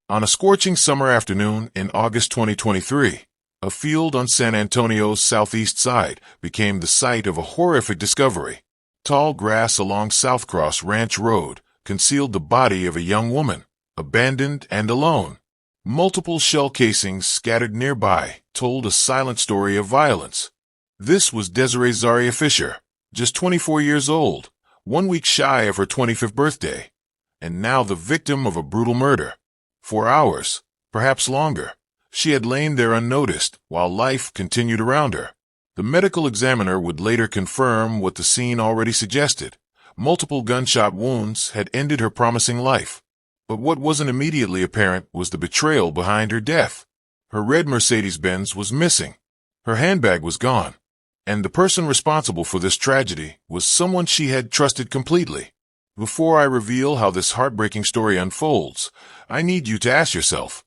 On a scorching summer afternoon in August 2023, a field on San Antonio's southeast side became the site of a horrific discovery. Tall grass along South Cross Ranch Road concealed the body of a young woman, abandoned and alone. Multiple shell casings scattered nearby told a silent story of violence. This was Desiree Zaria Fisher, just 24 years old, 1 week shy of her 25th birthday, and now the victim of a brutal murder. For hours, perhaps longer, she had lain there unnoticed while life continued around her. The medical examiner would later confirm what the scene already suggested. Multiple gunshot wounds had ended her promising life. But what wasn't immediately apparent was the betrayal behind her death. Her red Mercedes-Benz was missing. Her handbag was gone. And the person responsible for this tragedy was someone she had trusted completely. Before I reveal how this heartbreaking story unfolds, I need you to ask yourself,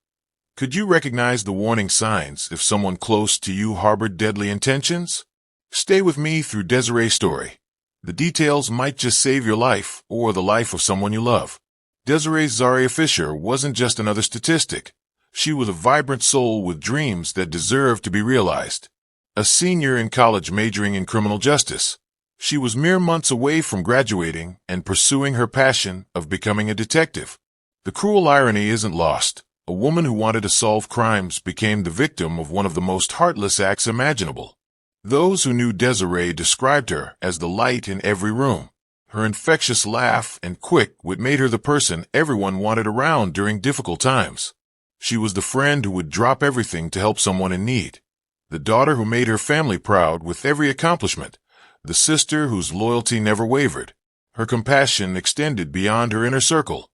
could you recognize the warning signs if someone close to you harbored deadly intentions? Stay with me through Desiree's story. The details might just save your life or the life of someone you love. Desiree Zaria Fisher wasn't just another statistic. She was a vibrant soul with dreams that deserved to be realized. A senior in college majoring in criminal justice, she was mere months away from graduating and pursuing her passion of becoming a detective. The cruel irony isn't lost. A woman who wanted to solve crimes became the victim of one of the most heartless acts imaginable. Those who knew Desiree described her as the light in every room. Her infectious laugh and quick wit made her the person everyone wanted around during difficult times. She was the friend who would drop everything to help someone in need. The daughter who made her family proud with every accomplishment. The sister whose loyalty never wavered. Her compassion extended beyond her inner circle.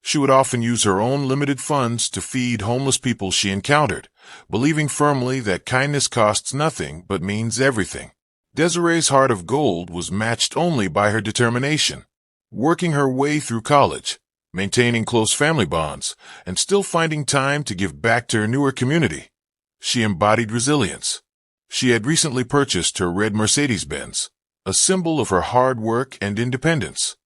She would often use her own limited funds to feed homeless people she encountered, believing firmly that kindness costs nothing but means everything. Desiree's heart of gold was matched only by her determination. Working her way through college, maintaining close family bonds, and still finding time to give back to her newer community. She embodied resilience. She had recently purchased her red Mercedes-Benz, a symbol of her hard work and independence,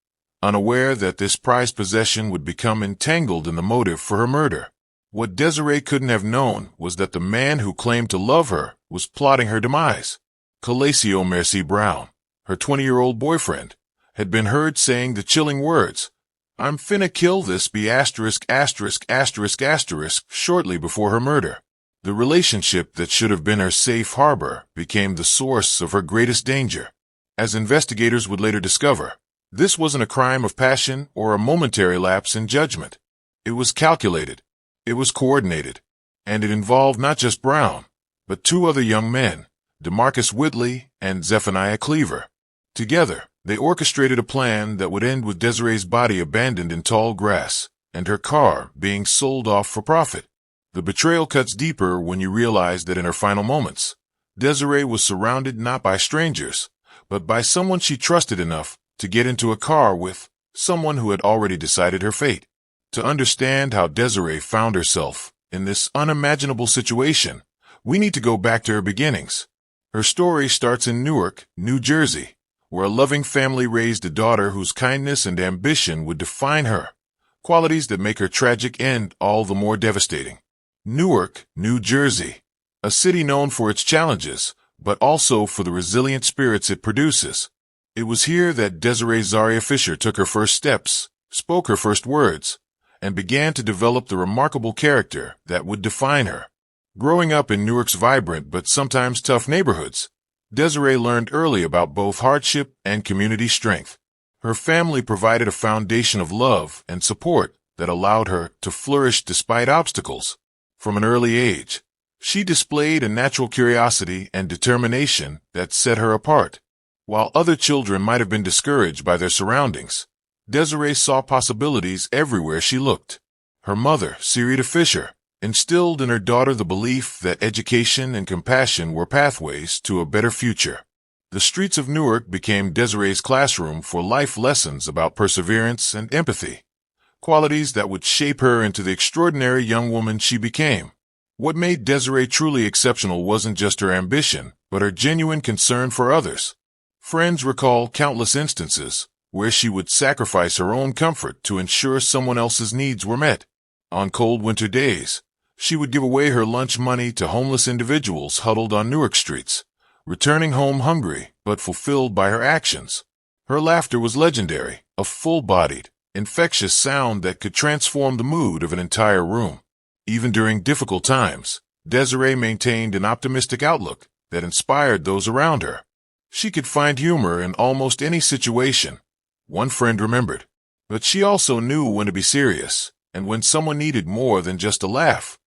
unaware that this prized possession would become entangled in the motive for her murder. What Desiree couldn't have known was that the man who claimed to love her was plotting her demise. Calacio Mercy Brown, her 20-year-old boyfriend, had been heard saying the chilling words, "I'm finna kill this B******** shortly before her murder. The relationship that should have been her safe harbor became the source of her greatest danger. As investigators would later discover, this wasn't a crime of passion or a momentary lapse in judgment. It was calculated, it was coordinated, and it involved not just Brown, but two other young men, DeMarcus Whitley and Zephaniah Cleaver. Together, they orchestrated a plan that would end with Desiree's body abandoned in tall grass and her car being sold off for profit. The betrayal cuts deeper when you realize that in her final moments, Desiree was surrounded not by strangers, but by someone she trusted enough to get into a car with, someone who had already decided her fate. To understand how Desiree found herself in this unimaginable situation, we need to go back to her beginnings. Her story starts in Newark, New Jersey, where a loving family raised a daughter whose kindness and ambition would define her, qualities that make her tragic end all the more devastating. Newark, New Jersey, a city known for its challenges, but also for the resilient spirits it produces. It was here that Desiree Zaria Fisher took her first steps, spoke her first words, and began to develop the remarkable character that would define her. Growing up in Newark's vibrant but sometimes tough neighborhoods, Desiree learned early about both hardship and community strength. Her family provided a foundation of love and support that allowed her to flourish despite obstacles. From an early age, she displayed a natural curiosity and determination that set her apart. While other children might have been discouraged by their surroundings, Desiree saw possibilities everywhere she looked. Her mother, Sarita Fisher, instilled in her daughter the belief that education and compassion were pathways to a better future. The streets of Newark became Desiree's classroom for life lessons about perseverance and empathy, qualities that would shape her into the extraordinary young woman she became. What made Desiree truly exceptional wasn't just her ambition, but her genuine concern for others. Friends recall countless instances where she would sacrifice her own comfort to ensure someone else's needs were met. On cold winter days, she would give away her lunch money to homeless individuals huddled on Newark streets, returning home hungry but fulfilled by her actions. Her laughter was legendary, a full-bodied, infectious sound that could transform the mood of an entire room. Even during difficult times, Desiree maintained an optimistic outlook that inspired those around her. She could find humor in almost any situation, one friend remembered. But she also knew when to be serious and when someone needed more than just a laugh.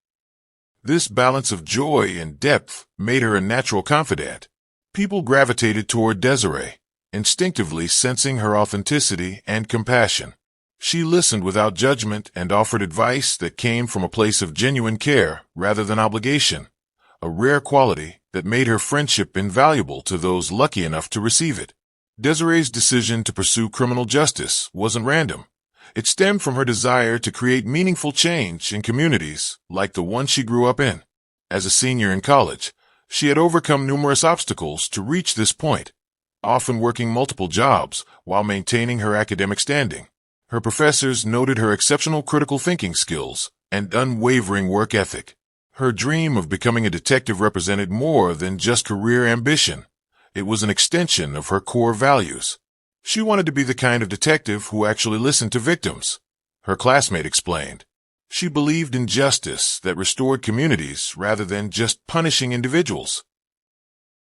This balance of joy and depth made her a natural confidant. People gravitated toward Desiree, instinctively sensing her authenticity and compassion. She listened without judgment and offered advice that came from a place of genuine care rather than obligation, a rare quality that made her friendship invaluable to those lucky enough to receive it. Desiree's decision to pursue criminal justice wasn't random. It stemmed from her desire to create meaningful change in communities like the one she grew up in. As a senior in college, she had overcome numerous obstacles to reach this point, often working multiple jobs while maintaining her academic standing. Her professors noted her exceptional critical thinking skills and unwavering work ethic. Her dream of becoming a detective represented more than just career ambition. It was an extension of her core values. She wanted to be the kind of detective who actually listened to victims, her classmate explained. She believed in justice that restored communities rather than just punishing individuals.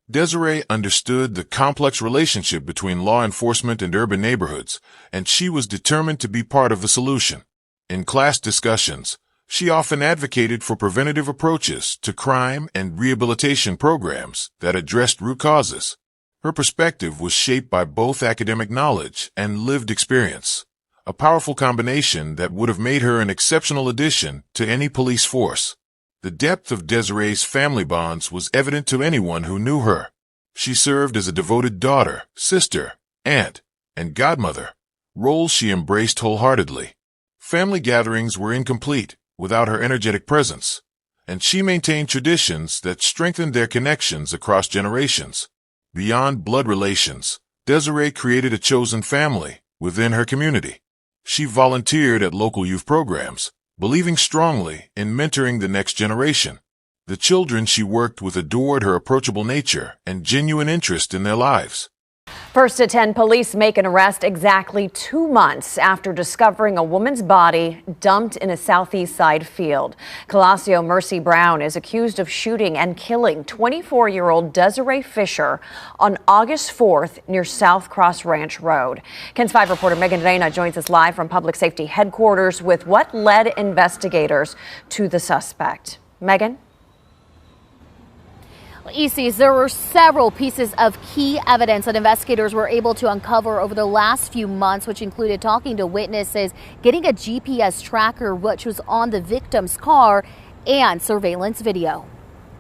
Desiree understood the complex relationship between law enforcement and urban neighborhoods, and she was determined to be part of the solution. In class discussions, she often advocated for preventative approaches to crime and rehabilitation programs that addressed root causes. Her perspective was shaped by both academic knowledge and lived experience, a powerful combination that would have made her an exceptional addition to any police force. The depth of Desiree's family bonds was evident to anyone who knew her. She served as a devoted daughter, sister, aunt, and godmother, roles she embraced wholeheartedly. Family gatherings were incomplete without her energetic presence, and she maintained traditions that strengthened their connections across generations. Beyond blood relations, Desiree created a chosen family within her community. She volunteered at local youth programs, believing strongly in mentoring the next generation. The children she worked with adored her approachable nature and genuine interest in their lives. First to 10 police make an arrest exactly 2 months after discovering a woman's body dumped in a southeast side field. Colassio Mercy Brown is accused of shooting and killing 24-year-old Desiree Fisher on August 4th near South Cross Ranch Road. KENS 5 reporter Megan Reyna joins us live from Public Safety Headquarters with what led investigators to the suspect. Megan? ECs, there were several pieces of key evidence that investigators were able to uncover over the last few months, which included talking to witnesses, getting a GPS tracker which was on the victim's car, and surveillance video.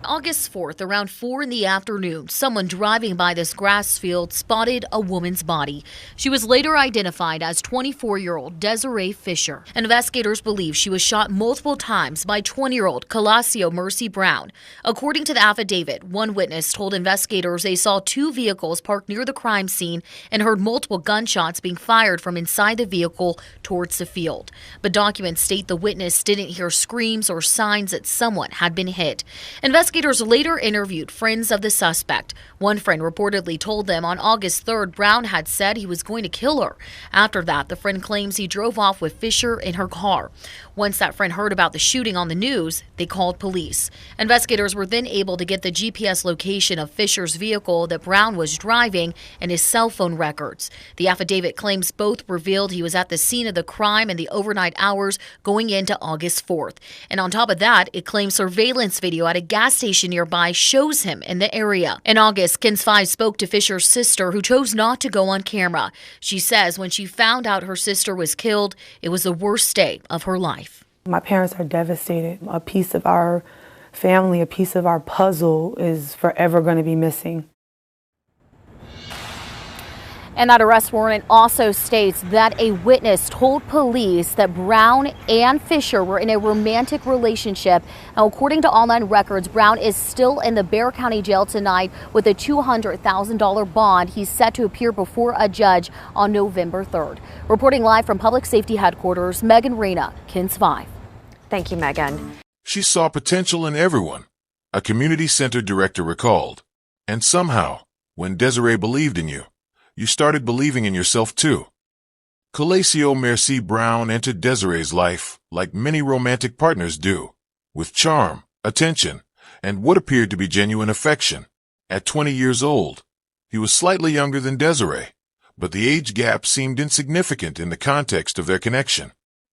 August 4th, around 4 in the afternoon, someone driving by this grass field spotted a woman's body. She was later identified as 24-year-old Desiree Fisher. Investigators believe she was shot multiple times by 20-year-old Colassio Mercy Brown. According to the affidavit, one witness told investigators they saw 2 vehicles parked near the crime scene and heard multiple gunshots being fired from inside the vehicle towards the field. But documents state the witness didn't hear screams or signs that someone had been hit. Investigators later interviewed friends of the suspect. One friend reportedly told them on August 3rd Brown had said he was going to kill her. After that, the friend claims he drove off with Fisher in her car. Once that friend heard about the shooting on the news, they called police. Investigators were then able to get the GPS location of Fisher's vehicle that Brown was driving and his cell phone records. The affidavit claims both revealed he was at the scene of the crime in the overnight hours going into August 4th. And on top of that, it claims surveillance video at a gas station nearby shows him in the area. In August, KENS 5 spoke to Fisher's sister, who chose not to go on camera. She says when she found out her sister was killed, it was the worst day of her life. My parents are devastated. A piece of our family, a piece of our puzzle is forever going to be missing. And that arrest warrant also states that a witness told police that Brown and Fisher were in a romantic relationship. Now, according to online records, Brown is still in the Bexar County Jail tonight with a $200,000 bond. He's set to appear before a judge on November 3rd. Reporting live from Public Safety Headquarters, Megan Reyna, KENS 5. Thank you, Megan. She saw potential in everyone, a community center director recalled. And somehow, when Desiree believed in you, you started believing in yourself too. Calacio Merci Brown entered Desiree's life like many romantic partners do, with charm, attention, and what appeared to be genuine affection. At 20 years old, he was slightly younger than Desiree, but the age gap seemed insignificant in the context of their connection.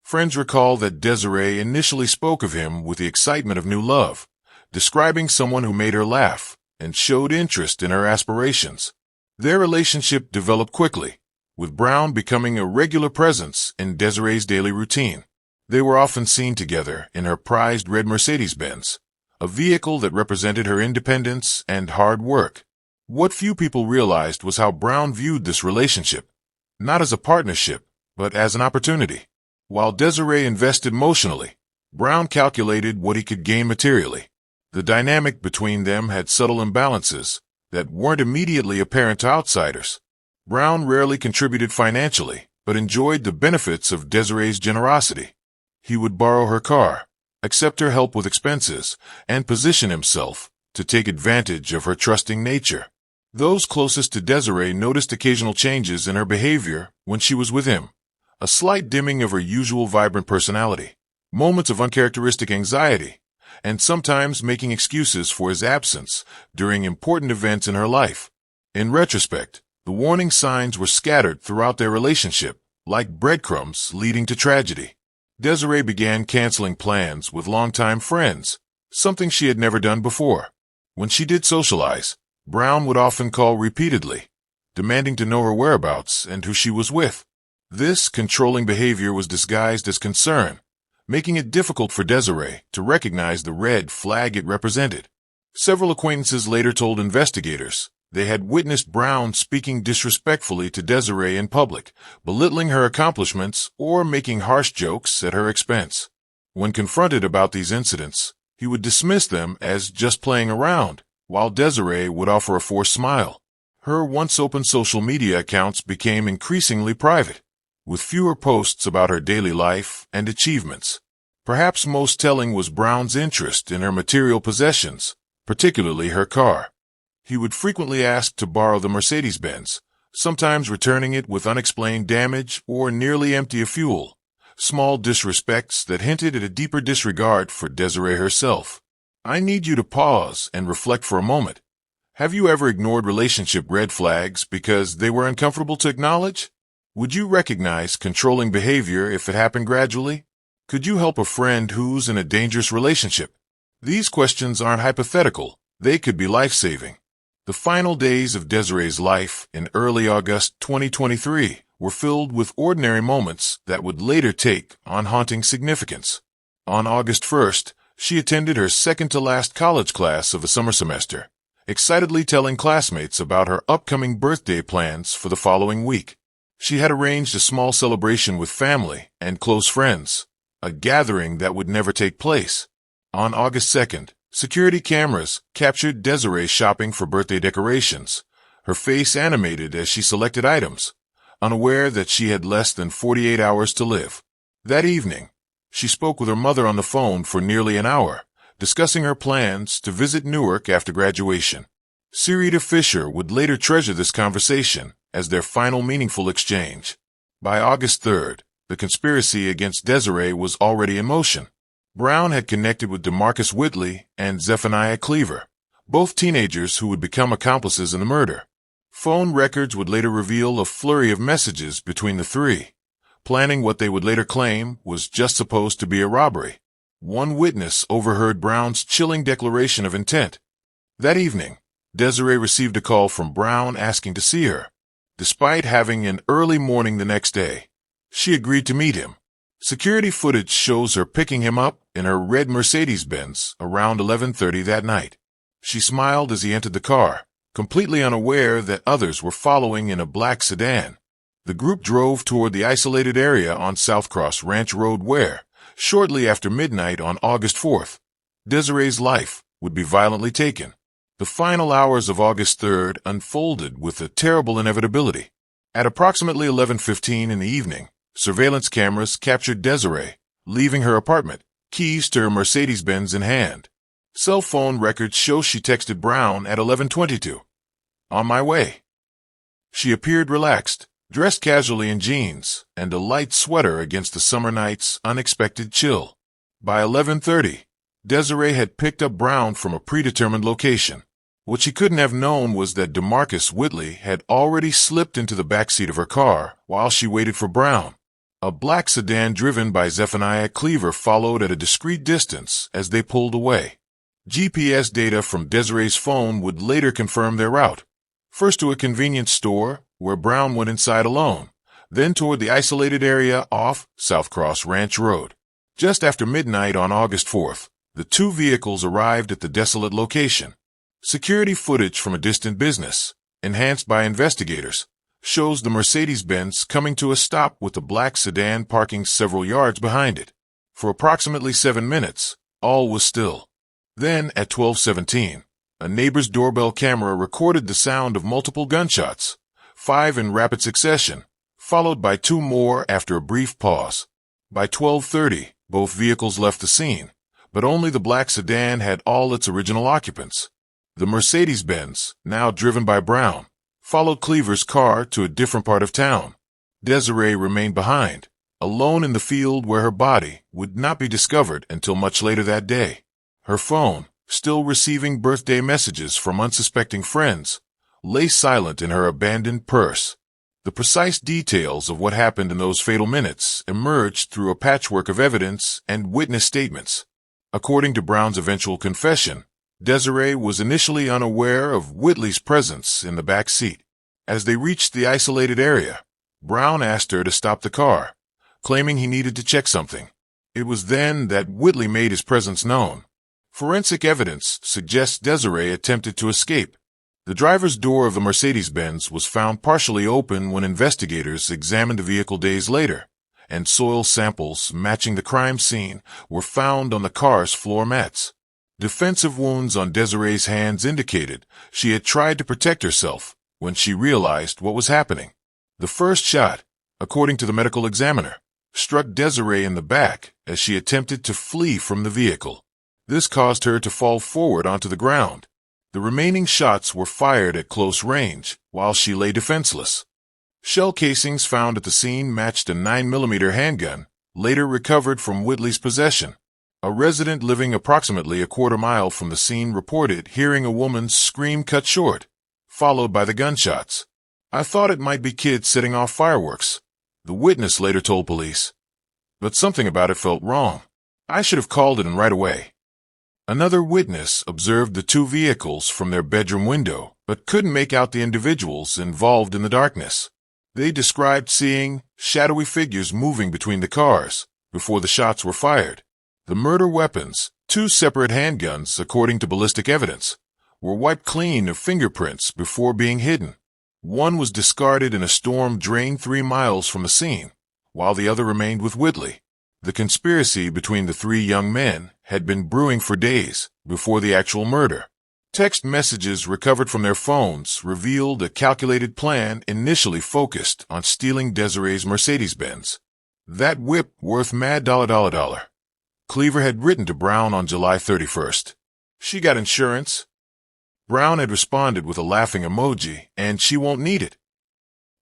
Friends recall that Desiree initially spoke of him with the excitement of new love, describing someone who made her laugh and showed interest in her aspirations. Their relationship developed quickly, with Brown becoming a regular presence in Desiree's daily routine. They were often seen together in her prized red Mercedes-Benz, a vehicle that represented her independence and hard work. What few people realized was how Brown viewed this relationship, not as a partnership, but as an opportunity. While Desiree invested emotionally, Brown calculated what he could gain materially. The dynamic between them had subtle imbalances that weren't immediately apparent to outsiders. Brown rarely contributed financially, but enjoyed the benefits of Desiree's generosity. He would borrow her car, accept her help with expenses, and position himself to take advantage of her trusting nature. Those closest to Desiree noticed occasional changes in her behavior when she was with him. A slight dimming of her usual vibrant personality, moments of uncharacteristic anxiety, and sometimes making excuses for his absence during important events in her life. In retrospect, the warning signs were scattered throughout their relationship, like breadcrumbs leading to tragedy. Desiree began canceling plans with longtime friends, something she had never done before. When she did socialize, Brown would often call repeatedly, demanding to know her whereabouts and who she was with. This controlling behavior was disguised as concern, making it difficult for Desiree to recognize the red flag it represented. Several acquaintances later told investigators they had witnessed Brown speaking disrespectfully to Desiree in public, belittling her accomplishments or making harsh jokes at her expense. When confronted about these incidents, he would dismiss them as just playing around, while Desiree would offer a forced smile. Her once open social media accounts became increasingly private, with fewer posts about her daily life and achievements. Perhaps most telling was Brown's interest in her material possessions, particularly her car. He would frequently ask to borrow the Mercedes-Benz, sometimes returning it with unexplained damage or nearly empty of fuel, small disrespects that hinted at a deeper disregard for Desiree herself. I need you to pause and reflect for a moment. Have you ever ignored relationship red flags because they were uncomfortable to acknowledge? Would you recognize controlling behavior if it happened gradually? Could you help a friend who's in a dangerous relationship? These questions aren't hypothetical. They could be life-saving. The final days of Desiree's life in early August 2023 were filled with ordinary moments that would later take on haunting significance. On August 1st, she attended her second-to-last college class of the summer semester, excitedly telling classmates about her upcoming birthday plans for the following week. She had arranged a small celebration with family and close friends, a gathering that would never take place. On August 2nd, security cameras captured Desiree shopping for birthday decorations, her face animated as she selected items, unaware that she had less than 48 hours to live. That evening, she spoke with her mother on the phone for nearly an hour, discussing her plans to visit Newark after graduation. Sarita Fisher would later treasure this conversation as their final meaningful exchange. By August 3rd, the conspiracy against Desiree was already in motion. Brown had connected with DeMarcus Whitley and Zephaniah Cleaver, both teenagers who would become accomplices in the murder. Phone records would later reveal a flurry of messages between the three, planning what they would later claim was just supposed to be a robbery. One witness overheard Brown's chilling declaration of intent. That evening, Desiree received a call from Brown asking to see her. Despite having an early morning the next day, she agreed to meet him. Security footage shows her picking him up in her red Mercedes-Benz around 11:30 that night. She smiled as he entered the car, completely unaware that others were following in a black sedan. The group drove toward the isolated area on South Cross Ranch Road where, shortly after midnight on August 4th, Desiree's life would be violently taken. The final hours of August 3rd unfolded with a terrible inevitability. At approximately 11:15 in the evening, surveillance cameras captured Desiree leaving her apartment, keys to her Mercedes-Benz in hand. Cell phone records show she texted Brown at 11:22. "On my way." She appeared relaxed, dressed casually in jeans and a light sweater against the summer night's unexpected chill. By 11:30, Desiree had picked up Brown from a predetermined location. What she couldn't have known was that DeMarcus Whitley had already slipped into the backseat of her car while she waited for Brown. A black sedan driven by Zephaniah Cleaver followed at a discreet distance as they pulled away. GPS data from Desiree's phone would later confirm their route. First to a convenience store, where Brown went inside alone, then toward the isolated area off South Cross Ranch Road. Just after midnight on August 4th, the two vehicles arrived at the desolate location. Security footage from a distant business, enhanced by investigators, shows the Mercedes-Benz coming to a stop with the black sedan parking several yards behind it. For approximately 7 minutes, all was still. Then, at 12:17, a neighbor's doorbell camera recorded the sound of multiple gunshots, 5 in rapid succession, followed by 2 more after a brief pause. By 12:30, both vehicles left the scene, but only the black sedan had all its original occupants. The Mercedes-Benz, now driven by Brown, followed Cleaver's car to a different part of town. Desiree remained behind, alone in the field where her body would not be discovered until much later that day. Her phone, still receiving birthday messages from unsuspecting friends, lay silent in her abandoned purse. The precise details of what happened in those fatal minutes emerged through a patchwork of evidence and witness statements. According to Brown's eventual confession, Desiree was initially unaware of Whitley's presence in the back seat. As they reached the isolated area, Brown asked her to stop the car, claiming he needed to check something. It was then that Whitley made his presence known. Forensic evidence suggests Desiree attempted to escape. The driver's door of the Mercedes-Benz was found partially open when investigators examined the vehicle days later, and soil samples matching the crime scene were found on the car's floor mats. Defensive wounds on Desiree's hands indicated she had tried to protect herself when she realized what was happening. The first shot, according to the medical examiner, struck Desiree in the back as she attempted to flee from the vehicle. This caused her to fall forward onto the ground. The remaining shots were fired at close range while she lay defenseless. Shell casings found at the scene matched a 9mm handgun, later recovered from Whitley's possession. A resident living approximately a quarter mile from the scene reported hearing a woman's scream cut short, followed by the gunshots. "I thought it might be kids setting off fireworks," the witness later told police. "But something about it felt wrong. I should have called it in right away." Another witness observed the two vehicles from their bedroom window, but couldn't make out the individuals involved in the darkness. They described seeing shadowy figures moving between the cars before the shots were fired. The murder weapons, 2 separate handguns according to ballistic evidence, were wiped clean of fingerprints before being hidden. One was discarded in a storm drain 3 miles from the scene, while the other remained with Whitley. The conspiracy between the 3 young men had been brewing for days before the actual murder. Text messages recovered from their phones revealed a calculated plan initially focused on stealing Desiree's Mercedes-Benz. "That whip worth mad $. Cleaver had written to Brown on July 31st. "She got insurance." Brown had responded with a laughing emoji, "and she won't need it."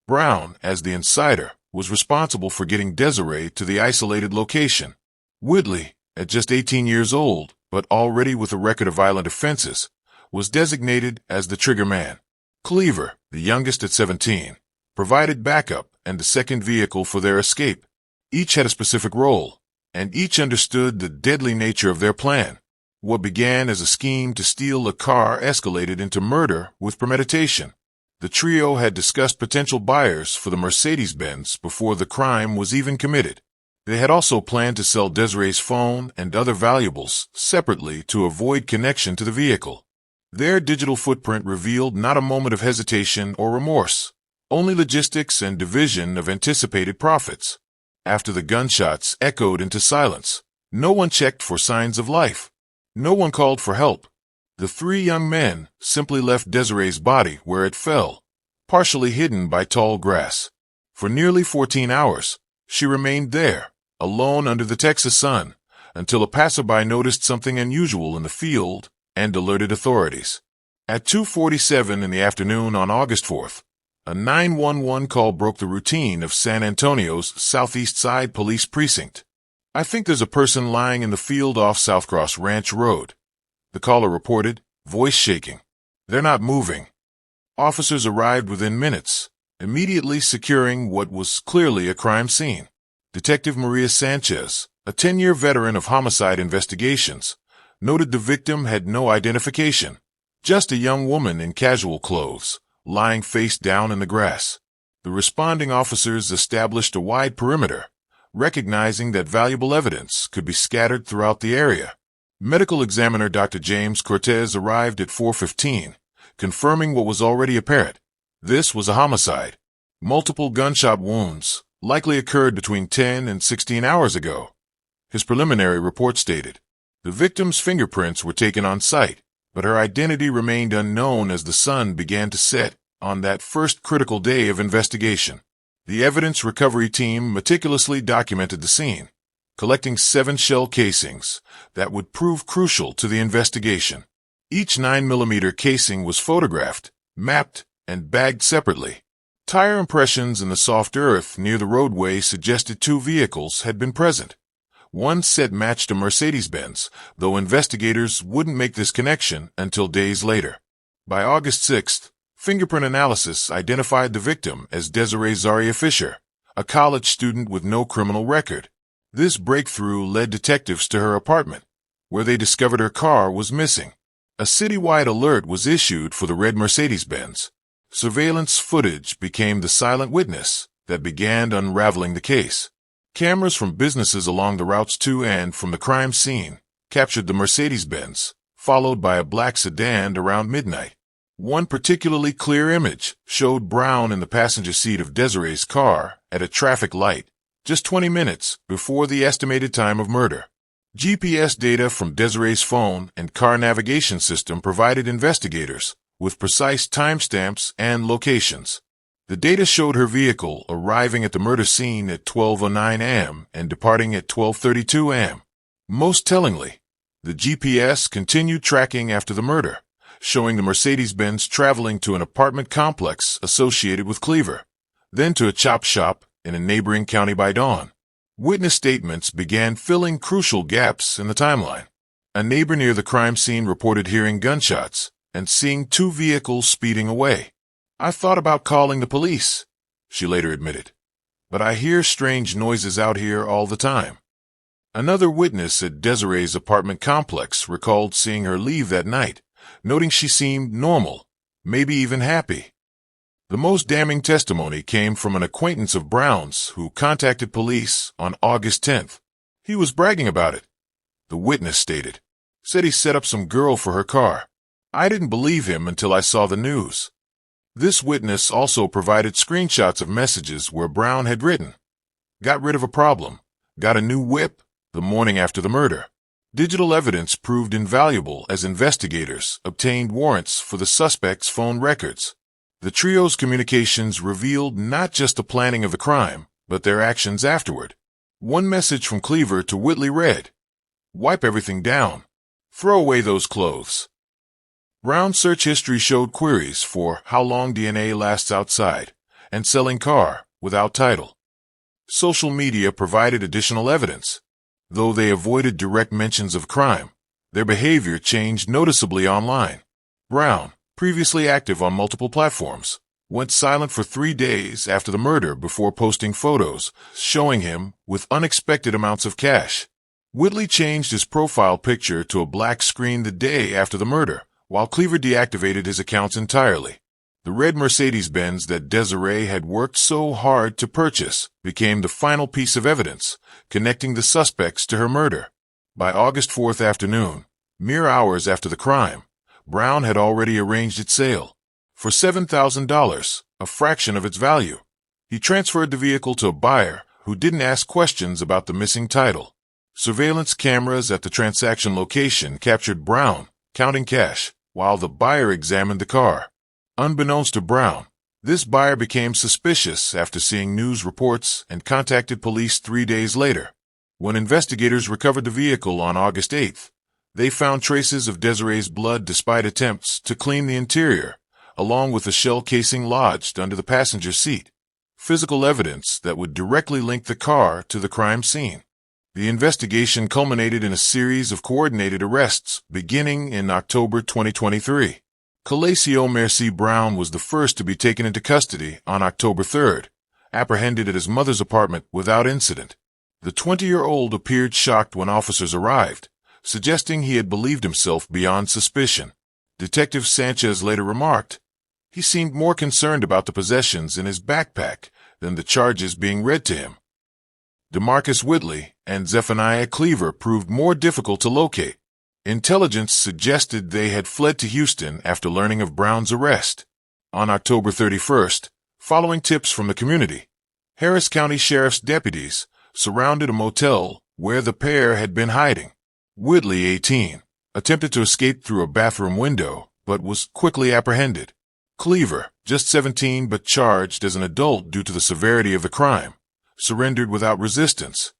Brown, as the insider, was responsible for getting Desiree to the isolated location. Whitley, at just 18 years old, but already with a record of violent offenses, was designated as the trigger man. Cleaver, the youngest at 17, provided backup and the second vehicle for their escape. Each had a specific role, and each understood the deadly nature of their plan. What began as a scheme to steal a car escalated into murder with premeditation. The trio had discussed potential buyers for the Mercedes-Benz before the crime was even committed. They had also planned to sell Desiree's phone and other valuables separately to avoid connection to the vehicle. Their digital footprint revealed not a moment of hesitation or remorse, only logistics and division of anticipated profits. After the gunshots echoed into silence, no one checked for signs of life. No one called for help. The 3 young men simply left Desiree's body where it fell, partially hidden by tall grass. For nearly 14 hours, she remained there, alone under the Texas sun, until a passerby noticed something unusual in the field and alerted authorities. At 2:47 in the afternoon on August 4th, a 911 call broke the routine of San Antonio's Southeast Side Police Precinct. "I think there's a person lying in the field off Southcross Ranch Road," the caller reported, voice shaking. "They're not moving." Officers arrived within minutes, immediately securing what was clearly a crime scene. Detective Maria Sanchez, a 10-year veteran of homicide investigations, noted the victim had no identification, just a young woman in casual clothes, lying face down in the grass. The responding officers established a wide perimeter, recognizing that valuable evidence could be scattered throughout the area. Medical examiner Dr. James Cortez arrived at 4:15, confirming what was already apparent. This was a homicide. Multiple gunshot wounds likely occurred between 10 and 16 hours ago. His preliminary report stated the victim's fingerprints were taken on site, but her identity remained unknown as the sun began to set on that first critical day of investigation. The evidence recovery team meticulously documented the scene, collecting 7 shell casings that would prove crucial to the investigation. Each 9mm casing was photographed, mapped, and bagged separately. Tire impressions in the soft earth near the roadway suggested 2 vehicles had been present. One set matched a Mercedes-Benz, though investigators wouldn't make this connection until days later. By August 6th, fingerprint analysis identified the victim as Desiree Zaria Fisher, a college student with no criminal record. This breakthrough led detectives to her apartment, where they discovered her car was missing. A citywide alert was issued for the red Mercedes-Benz. Surveillance footage became the silent witness that began unraveling the case. Cameras from businesses along the routes to and from the crime scene captured the Mercedes-Benz, followed by a black sedan around midnight. One particularly clear image showed Brown in the passenger seat of Desiree's car at a traffic light, just 20 minutes before the estimated time of murder. GPS data from Desiree's phone and car navigation system provided investigators with precise timestamps and locations. The data showed her vehicle arriving at the murder scene at 12:09 a.m. and departing at 12:32 a.m. Most tellingly, the GPS continued tracking after the murder, showing the Mercedes-Benz traveling to an apartment complex associated with Cleaver, then to a chop shop in a neighboring county by dawn. Witness statements began filling crucial gaps in the timeline. A neighbor near the crime scene reported hearing gunshots and seeing 2 vehicles speeding away. "I thought about calling the police," she later admitted, "but I hear strange noises out here all the time." Another witness at Desiree's apartment complex recalled seeing her leave that night, noting she seemed normal, maybe even happy. The most damning testimony came from an acquaintance of Brown's who contacted police on August 10th. He was bragging about it. The witness stated, said he set up some girl for her car. "I didn't believe him until I saw the news." This witness also provided screenshots of messages where Brown had written, "Got rid of a problem, got a new whip," the morning after the murder. Digital evidence proved invaluable as investigators obtained warrants for the suspect's phone records. The trio's communications revealed not just the planning of the crime, but their actions afterward. One message from Cleaver to Whitley read, "Wipe everything down. Throw away those clothes." Brown's search history showed queries for how long DNA lasts outside and selling car without title. Social media provided additional evidence. Though they avoided direct mentions of crime, their behavior changed noticeably online. Brown, previously active on multiple platforms, went silent for 3 days after the murder before posting photos showing him with unexpected amounts of cash. Whitley changed his profile picture to a black screen the day after the murder, while Cleaver deactivated his accounts entirely. The red Mercedes-Benz that Desiree had worked so hard to purchase became the final piece of evidence connecting the suspects to her murder. By August 4th afternoon, mere hours after the crime, Brown had already arranged its sale. For $7,000, a fraction of its value, he transferred the vehicle to a buyer who didn't ask questions about the missing title. Surveillance cameras at the transaction location captured Brown counting cash while the buyer examined the car. Unbeknownst to Brown, this buyer became suspicious after seeing news reports and contacted police 3 days later. When investigators recovered the vehicle on August 8th, they found traces of Desiree's blood despite attempts to clean the interior, along with a shell casing lodged under the passenger seat, physical evidence that would directly link the car to the crime scene. The investigation culminated in a series of coordinated arrests beginning in October 2023. Calacio Mercy Brown was the first to be taken into custody on October 3rd, apprehended at his mother's apartment without incident. The 20-year-old appeared shocked when officers arrived, suggesting he had believed himself beyond suspicion. Detective Sanchez later remarked, "He seemed more concerned about the possessions in his backpack than the charges being read to him." DeMarcus Whitley and Zephaniah Cleaver proved more difficult to locate. Intelligence suggested they had fled to Houston after learning of Brown's arrest. On October 31st, following tips from the community, Harris County Sheriff's deputies surrounded a motel where the pair had been hiding. Whitley, 18, attempted to escape through a bathroom window, but was quickly apprehended. Cleaver, just 17 but charged as an adult due to the severity of the crime, surrendered without resistance.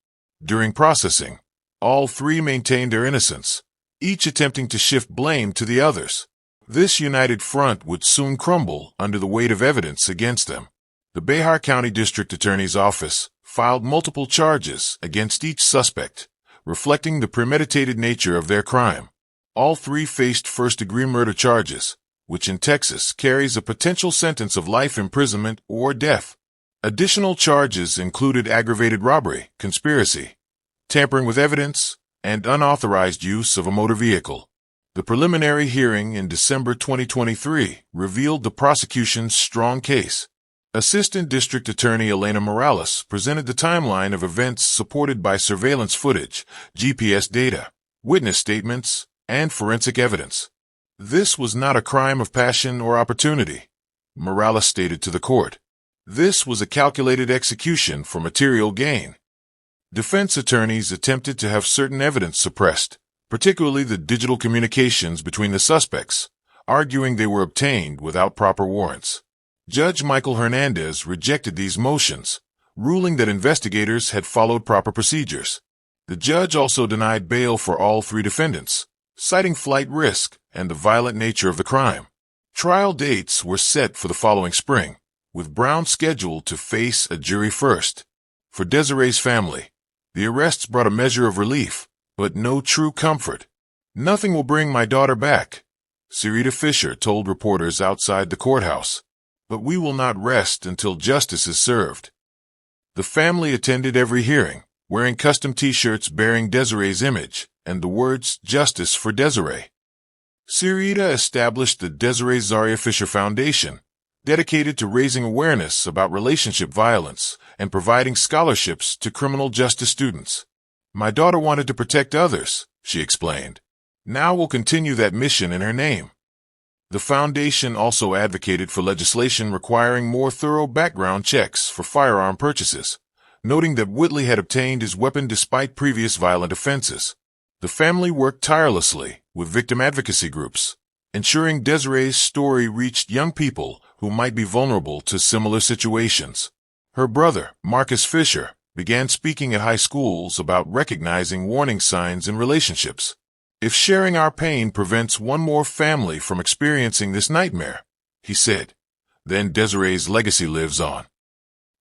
During processing, all three maintained their innocence, each attempting to shift blame to the others. This united front would soon crumble under the weight of evidence against them. The Bexar County District Attorney's Office filed multiple charges against each suspect, reflecting the premeditated nature of their crime. All three faced first-degree murder charges, which in Texas carries a potential sentence of life imprisonment or death. Additional charges included aggravated robbery, conspiracy, tampering with evidence, and unauthorized use of a motor vehicle. The preliminary hearing in December 2023 revealed the prosecution's strong case. Assistant District Attorney Elena Morales presented the timeline of events supported by surveillance footage, GPS data, witness statements, and forensic evidence. "This was not a crime of passion or opportunity," Morales stated to the court. "This was a calculated execution for material gain." Defense attorneys attempted to have certain evidence suppressed, particularly the digital communications between the suspects, arguing they were obtained without proper warrants. Judge Michael Hernandez rejected these motions, ruling that investigators had followed proper procedures. The judge also denied bail for all three defendants, citing flight risk and the violent nature of the crime. Trial dates were set for the following spring, with Brown scheduled to face a jury first. For Desiree's family, the arrests brought a measure of relief, but no true comfort. "Nothing will bring my daughter back," Sarita Fisher told reporters outside the courthouse. "But we will not rest until justice is served." The family attended every hearing, wearing custom T-shirts bearing Desiree's image and the words "Justice for Desiree." Sarita established the Desiree Zaria Fisher Foundation, dedicated to raising awareness about relationship violence and providing scholarships to criminal justice students. "My daughter wanted to protect others," she explained. "Now we'll continue that mission in her name." The foundation also advocated for legislation requiring more thorough background checks for firearm purchases, noting that Whitley had obtained his weapon despite previous violent offenses. The family worked tirelessly with victim advocacy groups, ensuring Desiree's story reached young people who might be vulnerable to similar situations. Her brother, Marcus Fisher, began speaking at high schools about recognizing warning signs in relationships. "If sharing our pain prevents one more family from experiencing this nightmare," he said, "then Desiree's legacy lives on."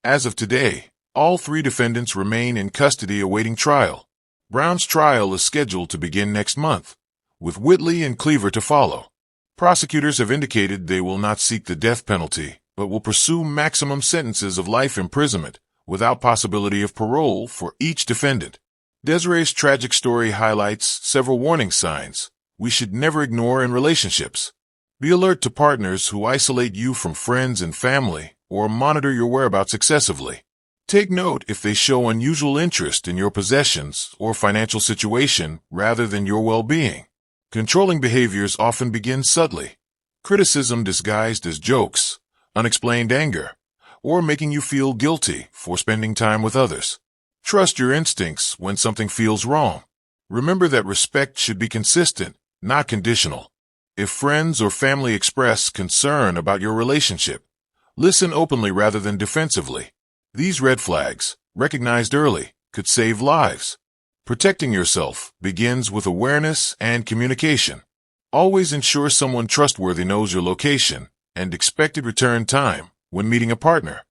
As of today, all three defendants remain in custody awaiting trial. Brown's trial is scheduled to begin next month, with Whitley and Cleaver to follow. Prosecutors have indicated they will not seek the death penalty, but will pursue maximum sentences of life imprisonment without possibility of parole for each defendant. Desiree's tragic story highlights several warning signs we should never ignore in relationships. Be alert to partners who isolate you from friends and family or monitor your whereabouts excessively. Take note if they show unusual interest in your possessions or financial situation rather than your well-being. Controlling behaviors often begin subtly. Criticism disguised as jokes, unexplained anger, or making you feel guilty for spending time with others. Trust your instincts when something feels wrong. Remember that respect should be consistent, not conditional. If friends or family express concern about your relationship, listen openly rather than defensively. These red flags, recognized early, could save lives. Protecting yourself begins with awareness and communication. Always ensure someone trustworthy knows your location and expected return time when meeting a partner,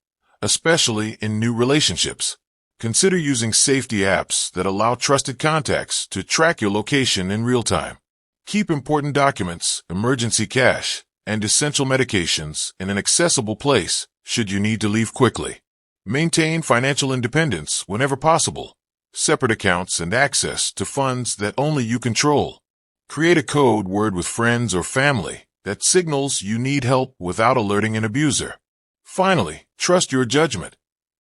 especially in new relationships. Consider using safety apps that allow trusted contacts to track your location in real time. Keep important documents, emergency cash, and essential medications in an accessible place should you need to leave quickly. Maintain financial independence whenever possible. Separate accounts and access to funds that only you control. Create a code word with friends or family that signals you need help without alerting an abuser. Finally, trust your judgment.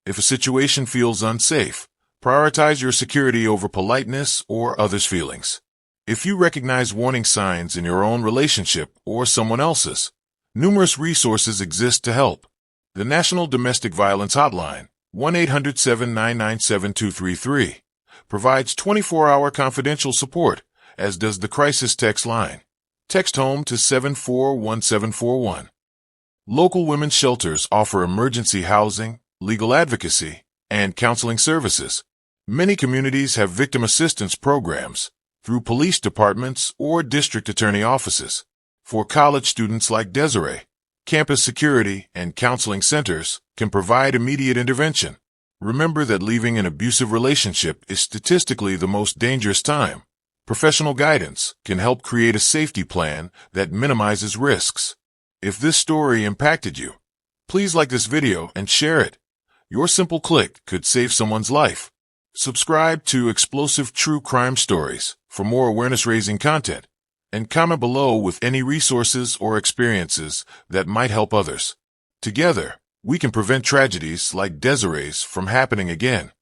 If a situation feels unsafe, prioritize your security over politeness or others' feelings. If you recognize warning signs in your own relationship or someone else's, numerous resources exist to help. The National Domestic Violence Hotline, 1-800-799-7233, provides 24-hour confidential support, as does the crisis text line. Text HOME to 741741. Local women's shelters offer emergency housing, legal advocacy, and counseling services. Many communities have victim assistance programs through police departments or district attorney offices. For college students like Desiree, campus security and counseling centers can provide immediate intervention. Remember that leaving an abusive relationship is statistically the most dangerous time. Professional guidance can help create a safety plan that minimizes risks. If this story impacted you, please like this video and share it. Your simple click could save someone's life. Subscribe to Explosive True Crime Stories for more awareness-raising content, and comment below with any resources or experiences that might help others. Together, we can prevent tragedies like Desiree's from happening again.